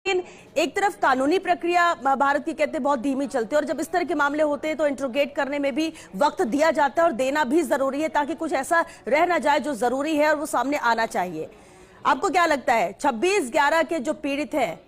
लेकिन एक तरफ कानूनी प्रक्रिया भारत की कहते हैं बहुत धीमी चलती है, और जब इस तरह के मामले होते हैं तो इंट्रोगेट करने में भी वक्त दिया जाता है और देना भी जरूरी है ताकि कुछ ऐसा रह ना जाए जो जरूरी है और वो सामने आना चाहिए। आपको क्या लगता है 26/11 के जो पीड़ित हैं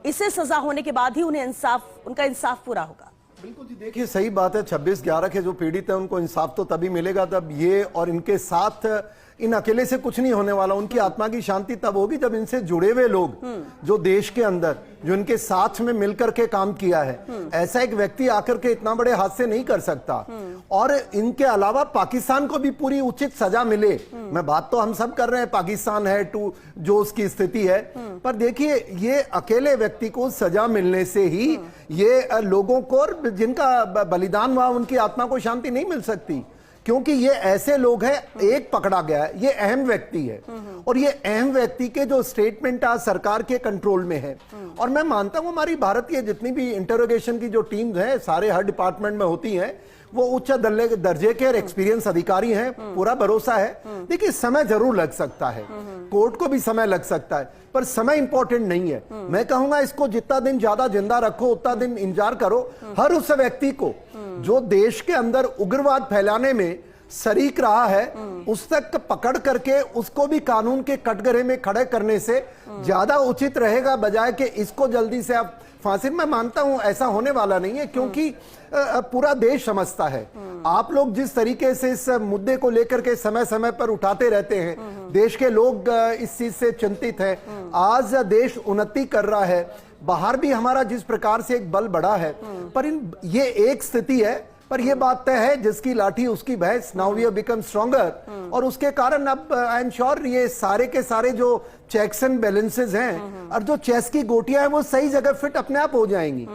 इसे सजा होने के बाद ही उनका इंसाफ पूरा होगा? बिल्कुल जी, देखिए सही बात है। 26/11 के जो पीड़ित हैं उनको इंसाफ तो तभी मिलेगा जब ये और इनके साथ इन अकेले से कुछ नहीं होने वाला। उनकी आत्मा की शांति तब होगी जब इनसे जुड़े हुए लोग जो देश के अंदर जो इनके साथ में मिलकर के काम किया है, ऐसा एक व्यक्ति आकर के इतना बड़े हादसे नहीं कर सकता। और इनके अलावा पाकिस्तान को भी पूरी उचित सजा मिले। मैं बात तो हम सब कर रहे हैं पाकिस्तान है टू जो उसकी स्थिति है, पर देखिए ये अकेले व्यक्ति को सजा मिलने से ही ये लोगों को जिनका बलिदान हुआ उनकी आत्मा को शांति नहीं मिल सकती, क्योंकि ये ऐसे लोग हैं। एक पकड़ा गया है, ये अहम व्यक्ति है और ये अहम व्यक्ति के जो स्टेटमेंट आज सरकार के कंट्रोल में है। और मैं मानता हूं हमारी भारत की जितनी भी इंटरोगेशन की जो टीम्स हैं सारे हर डिपार्टमेंट में होती हैं, वो उच्च दर्जे के और एक्सपीरियंस अधिकारी हैं। पूरा भरोसा है। देखिए समय जरूर लग सकता है, कोर्ट को भी समय लग सकता है, पर समय इंपॉर्टेंट नहीं है। मैं कहूंगा इसको जितना दिन ज्यादा जिंदा रखो उतना दिन इंतजार करो। हर उस व्यक्ति को जो देश के अंदर उग्रवाद फैलाने में शरीक रहा है उस तक पकड़ करके उसको भी कानून के कटघरे में खड़े करने से ज्यादा उचित रहेगा, बजाय कि इसको जल्दी से आप फांसी। मैं मानता हूं ऐसा होने वाला नहीं है, क्योंकि पूरा देश समझता है। आप लोग जिस तरीके से इस मुद्दे को लेकर के समय समय पर उठाते रहते हैं, देश के लोग इस चीज से चिंतित हैं। आज देश उन्नति कर रहा है, बाहर भी हमारा जिस प्रकार से एक बल बढ़ा है, पर ये एक स्थिति है। पर ये बात तय है जिसकी लाठी उसकी भैंस, now we have become stronger. और उसके कारण अब आई एम श्योर ये सारे के सारे जो चेक्स एंड बैलेंसेस हैं और जो चेस की गोटियां हैं वो सही जगह फिट अपने आप हो जाएंगी।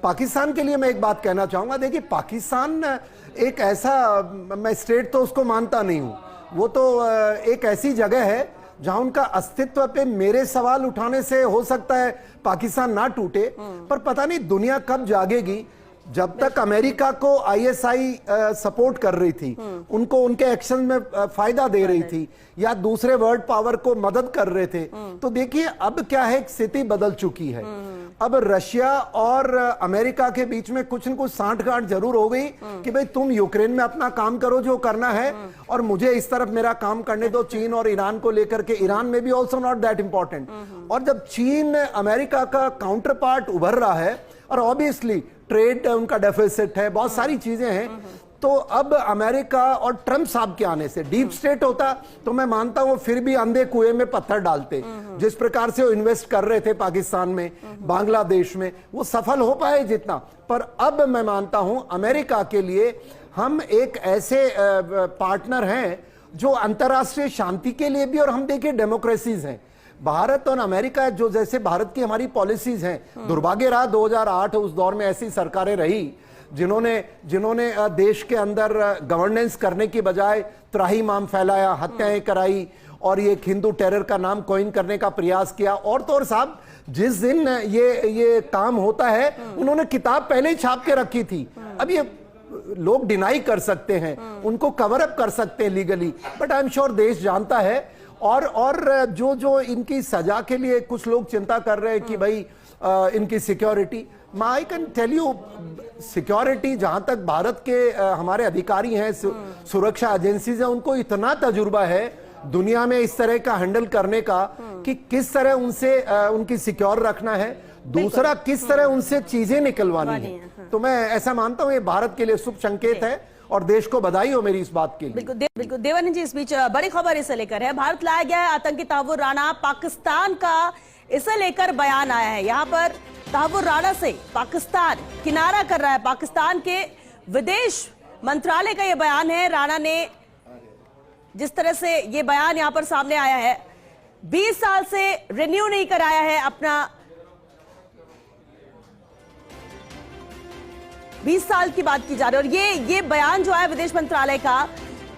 पाकिस्तान के लिए मैं एक बात कहना चाहूंगा, देखिए पाकिस्तान एक ऐसा, मैं स्टेट तो उसको मानता नहीं हूं, वो तो एक ऐसी जगह है जहां उनका अस्तित्व पे मेरे सवाल उठाने से हो सकता है पाकिस्तान ना टूटे, पर पता नहीं दुनिया कब जागेगी। जब तक अमेरिका को आईएसआई सपोर्ट कर रही थी, उनको उनके एक्शन में फायदा दे रही थी, या दूसरे वर्ल्ड पावर को मदद कर रहे थे, तो देखिए अब क्या है, स्थिति बदल चुकी है। अब रशिया और अमेरिका के बीच में कुछ न कुछ सांठगांठ जरूर हो गई कि भाई तुम यूक्रेन में अपना काम करो जो करना है और मुझे इस तरफ मेरा काम करने दो। चीन और ईरान को लेकर के, ईरान में भी ऑल्सो नॉट दैट इंपॉर्टेंट। और जब चीन अमेरिका का काउंटर पार्ट उभर रहा है और ऑब्वियसली ट्रेड उनका डेफिसिट है, बहुत सारी चीजें हैं, तो अब अमेरिका और ट्रंप साहब के आने से डीप स्टेट होता तो मैं मानता हूं फिर भी अंधे कुएं में पत्थर डालते। जिस प्रकार से वो इन्वेस्ट कर रहे थे पाकिस्तान में, बांग्लादेश में, वो सफल हो पाए जितना। पर अब मैं मानता हूं अमेरिका के लिए हम एक ऐसे पार्टनर हैं जो अंतर्राष्ट्रीय शांति के लिए भी, और हम देखिए डेमोक्रेसीज हैं भारत और अमेरिका, जो जैसे भारत की हमारी पॉलिसीज हैं। दुर्भाग्य रहा 2008 उस दौर में ऐसी सरकारें रही जिन्होंने देश के अंदर गवर्नेंस करने की बजाय त्राहिमाम फैलाया, हत्याएं कराई और ये हिंदू टेरर का नाम कॉइन करने का प्रयास किया। और तो और साहब, जिस दिन ये काम होता है उन्होंने किताब पहले ही छाप के रखी थी। अब ये लोग डिनाई कर सकते हैं, उनको कवर अप कर सकते हैं legally, but I am sure देश जानता है। और जो इनकी सजा के लिए कुछ लोग चिंता कर रहे हैं कि भाई इनकी security, I can tell you security, जहां तक भारत के हमारे अधिकारी हैं, सुरक्षा एजेंसीज हैं, उनको इतना तजुर्बा है दुनिया में इस तरह का हैंडल करने का कि किस तरह उनसे उनकी सिक्योर रखना है, दूसरा किस तरह उनसे चीजें निकलवानी है। तो मैं ऐसा मानता हूं ये भारत के लिए शुभ संकेत है और देश को बधाई हो मेरी इस बात के लिए। बिल्कुल देवानंद जी, इस बीच बड़ी खबर इसे लेकर है, भारत लाया गया है आतंकी तहव्वुर राणा, पाकिस्तान का इसे लेकर बयान आया है। यहाँ पर तहव्वुर राणा से पाकिस्तान किनारा कर रहा है। पाकिस्तान के विदेश मंत्रालय का यह बयान है। राणा ने जिस तरह से ये बयान यहाँ पर सामने आया है, 20 साल से रिन्यू नहीं कराया है अपना, 20 साल की बात की जा रही है। और ये बयान जो है विदेश मंत्रालय का,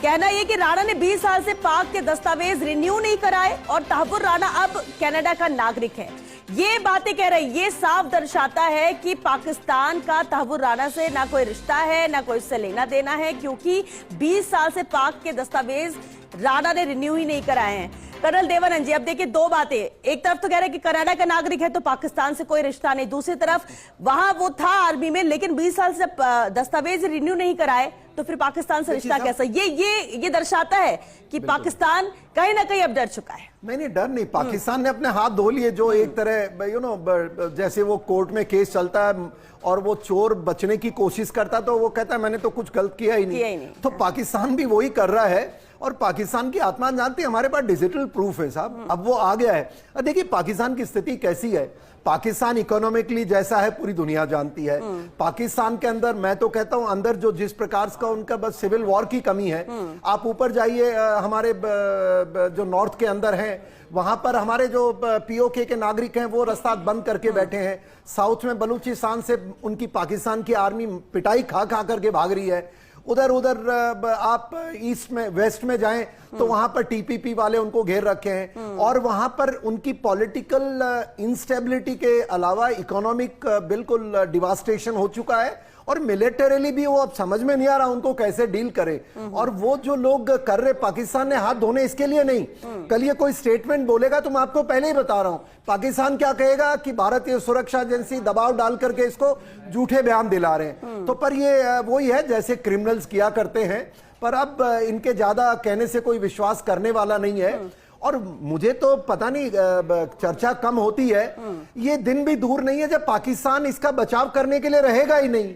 कहना यह कि राणा ने 20 साल से पाक के दस्तावेज रिन्यू नहीं कराए और तहव्वुर राणा अब कनाडा का नागरिक है। ये बातें कह रहे, ये साफ दर्शाता है कि पाकिस्तान का तहव्वुर राणा से ना कोई रिश्ता है, ना कोई इससे लेना देना है, क्योंकि 20 साल से पाक के दस्तावेज राणा ने रिन्यू ही नहीं कराए हैं। कर्नल देवानंद जी, अब देखिए दो बातें, एक तरफ तो कह रहे हैं कि कनाडा का नागरिक है तो पाकिस्तान से कोई रिश्ता नहीं, दूसरी तरफ वहां वो था आर्मी में लेकिन 20 साल से दस्तावेज रिन्यू नहीं कराए तो फिर पाकिस्तान से रिश्ता कैसा? ये दर्शाता है कि पाकिस्तान कहीं ना कहीं अब डर चुका है। नहीं, डर नहीं, पाकिस्तान ने अपने हाथ धो लिए। जो एक तरह जैसे वो कोर्ट में केस चलता है और वो चोर बचने की कोशिश करता तो वो कहता है मैंने तो कुछ गलत किया ही नहीं। तो पाकिस्तान भी वही कर रहा है और पाकिस्तान की आत्मा जानती है। हमारे पास डिजिटल प्रूफ है साहब, अब वो आ गया है। देखिए पाकिस्तान की स्थिति कैसी है, पाकिस्तान इकोनॉमिकली जैसा है पूरी दुनिया जानती है। पाकिस्तान के अंदर मैं तो कहता हूं अंदर जो जिस प्रकार का उनका बस सिविल वॉर की कमी है। आप ऊपर जाइए हमारे जो नॉर्थ के अंदर है वहां पर हमारे जो पीओके के नागरिक हैं वो रास्ता बंद करके बैठे हैं। साउथ में बलूचिस्तान से उनकी पाकिस्तान की आर्मी पिटाई खा खा करके भाग रही है। उधर आप ईस्ट में वेस्ट में जाएं तो वहां पर टीपीपी वाले उनको घेर रखे हैं और वहां पर उनकी पॉलिटिकल इंस्टेबिलिटी के अलावा इकोनॉमिक बिल्कुल डिवास्टेशन हो चुका है और मिलिटरीली भी वो अब समझ में नहीं आ रहा उनको कैसे डील करे। और वो जो लोग कर रहे, पाकिस्तान ने हाथ धोने इसके लिए नहीं, कल ये कोई स्टेटमेंट बोलेगा तो मैं आपको पहले ही बता रहा हूं पाकिस्तान क्या कहेगा कि भारतीय सुरक्षा एजेंसी दबाव डाल करके इसको झूठे बयान दिला रहे हैं। तो पर ये वही है जैसे क्रिमिनल्स किया करते हैं, पर अब इनके ज्यादा कहने से कोई विश्वास करने वाला नहीं है। और मुझे तो पता नहीं चर्चा कम होती है, ये दिन भी दूर नहीं है जब पाकिस्तान इसका बचाव करने के लिए रहेगा ही नहीं।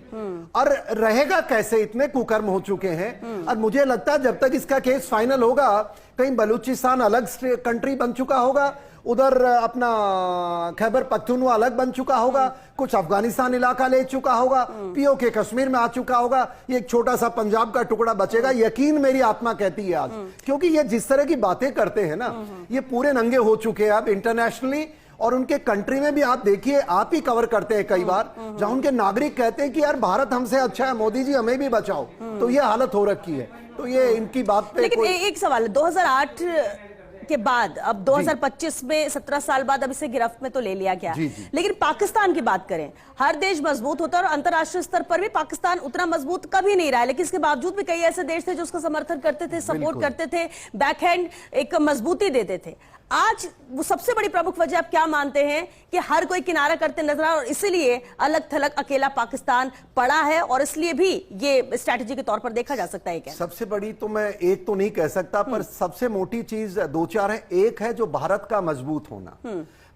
और रहेगा कैसे, इतने कुकर्म हो चुके हैं। और मुझे लगता है जब तक इसका केस फाइनल होगा कहीं बलूचिस्तान अलग कंट्री बन चुका होगा, उधर अपना खैबर पख्तूनवा अलग बन चुका होगा, कुछ अफगानिस्तान इलाका ले चुका होगा, पीओके कश्मीर में आ चुका होगा, ये एक छोटा सा पंजाब का टुकड़ा बचेगा। यकीन मेरी आत्मा कहती है आज, क्योंकि ये जिस तरह की बातें करते हैं ना, ये पूरे नंगे हो चुके हैं अब इंटरनेशनली। और उनके कंट्री में भी आप देखिए, आप ही कवर करते हैं कई बार, जहां उनके नागरिक कहते हैं कि यार भारत हमसे अच्छा है, मोदी जी हमें भी बचाओ। तो ये हालत हो रखी है। तो ये इनकी बात पे लेकिन एक सवाल है, 2008 के बाद अब 2025 में 17 साल बाद अब इसे गिरफ्त में तो ले लिया गया। लेकिन पाकिस्तान की बात करें, हर देश मजबूत होता है और अंतरराष्ट्रीय स्तर पर भी पाकिस्तान उतना मजबूत कभी नहीं रहा है। लेकिन इसके बावजूद भी कई ऐसे देश थे जो उसका समर्थन करते थे, सपोर्ट करते थे, बैकहैंड एक मजबूती देते थे। आज वो सबसे बड़ी प्रमुख वजह आप क्या मानते हैं कि हर कोई किनारा करते नजर आ और इसीलिए अलग थलग अकेला पाकिस्तान पड़ा है और इसलिए भी ये स्ट्रैटेजी के तौर पर देखा जा सकता है क्या? सबसे बड़ी तो मैं एक तो नहीं कह सकता, पर सबसे मोटी चीज दो चार है। एक है जो भारत का मजबूत होना,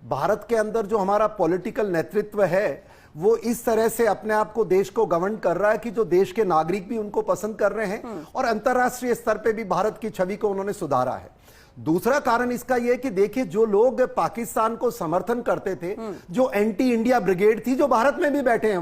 भारत के अंदर जो हमारा पॉलिटिकल नेतृत्व है वो इस तरह से अपने आप को देश को गवर्न कर रहा है कि जो देश के नागरिक भी उनको पसंद कर रहे हैं और अंतरराष्ट्रीय स्तर पे भी भारत की छवि को उन्होंने सुधारा है। दूसरा कारण इसका यह कि देखिए जो लोग पाकिस्तान को समर्थन करते थे, जो एंटी इंडिया ब्रिगेड थी जो भारत में भी बैठे हैं,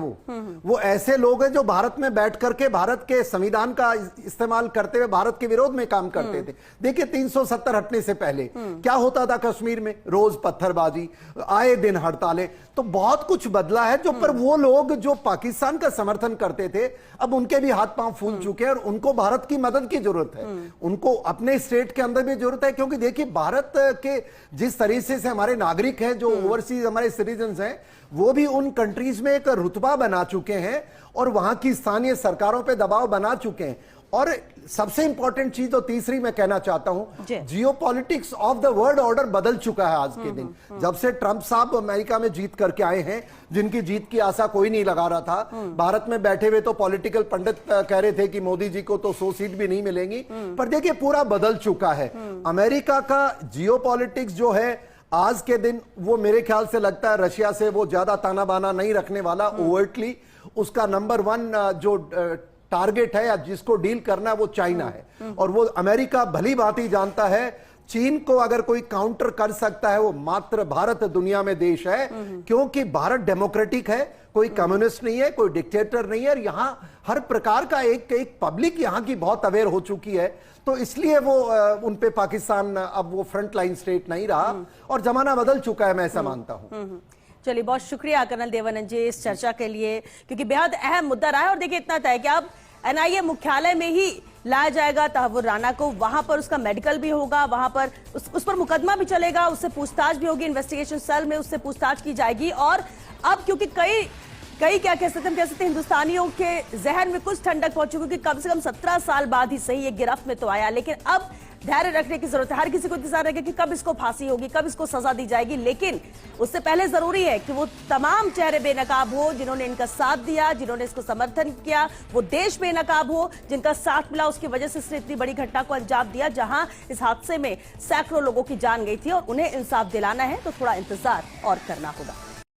वो ऐसे लोग हैं जो भारत में बैठ करके भारत के संविधान का इस्तेमाल करते हुए भारत के विरोध में काम करते थे। देखिए 370 हटने से पहले क्या होता था कश्मीर में, रोज पत्थरबाजी, आए दिन हड़तालें। तो बहुत कुछ बदला है। जो पर वो लोग जो पाकिस्तान का समर्थन करते थे अब उनके भी हाथ पांव फूल चुके हैं और उनको भारत की मदद की जरूरत है। उनको अपने स्टेट के अंदर भी जरूरत है, क्योंकि देखिए भारत के जिस तरीके से हमारे नागरिक हैं, जो ओवरसीज हमारे सिटीजन्स हैं, वो भी उन कंट्रीज में एक रुतबा बना चुके हैं और वहां की स्थानीय सरकारों पे दबाव बना चुके हैं। और सबसे इंपॉर्टेंट चीज तो तीसरी मैं कहना चाहता हूं, geopolitics of the world order बदल चुका है आज के दिन। जब से ट्रंप साहब अमेरिका में जीत करके आए हैं, जिनकी जीत की आशा कोई नहीं लगा रहा था, भारत में बैठे हुए तो पॉलिटिकल पंडित कह रहे थे कि मोदी जी को तो 100 सीट भी नहीं मिलेंगी। पर देखिए पूरा बदल चुका है। अमेरिका का जियोपॉलिटिक्स जो है आज के दिन, वो मेरे ख्याल से लगता है रशिया से वो ज्यादा ताना बाना नहीं रखने वाला। ओवर्टली उसका नंबर 1 जो टारगेट है या जिसको डील करना वो चाइना है। और वो अमेरिका भली भांति जानता है चीन को अगर कोई काउंटर कर सकता है वो मात्र भारत दुनिया में देश है, क्योंकि भारत डेमोक्रेटिक है, कोई कम्युनिस्ट नहीं है, कोई डिक्टेटर नहीं है। और यहां हर प्रकार का एक पब्लिक यहां की बहुत अवेयर हो चुकी है। तो इसलिए वो उन पे पाकिस्तान अब वो फ्रंट लाइन स्टेट नहीं रहा और जमाना बदल चुका है, मैं ऐसा मानता हूं। चलिए, बहुत शुक्रिया कर्नल देवानंद जी इस चर्चा के लिए, क्योंकि बेहद अहम मुद्दा रहा है। और देखिए इतना तय कि अब एनआईए मुख्यालय में ही लाया जाएगा तहव्वुर राना को, वहां पर उसका मेडिकल भी होगा, वहां पर उस पर मुकदमा भी चलेगा, उससे पूछताछ भी होगी, इन्वेस्टिगेशन सेल में उससे पूछताछ की जाएगी। और अब क्योंकि कई क्या कह सकते हैं हिंदुस्तानियों के जहन में कुछ ठंडक पहुंच चुकी, क्योंकि कम से कम 17 साल बाद ही सही ये गिरफ्त में तो आया, लेकिन अब धैर्य रखने की जरूरत है। हर किसी को इंतजार रहेगा कि कब इसको फांसी होगी, कब इसको सजा दी जाएगी, लेकिन उससे पहले जरूरी है कि वो तमाम चेहरे बेनकाब हो जिन्होंने इनका साथ दिया, जिन्होंने इसको समर्थन किया, वो देश बेनकाब हो जिनका साथ मिला, उसकी वजह से इसने इतनी बड़ी घटना को अंजाम दिया जहां इस हादसे में सैकड़ों लोगों की जान गई थी और उन्हें इंसाफ दिलाना है तो थोड़ा इंतजार और करना होगा।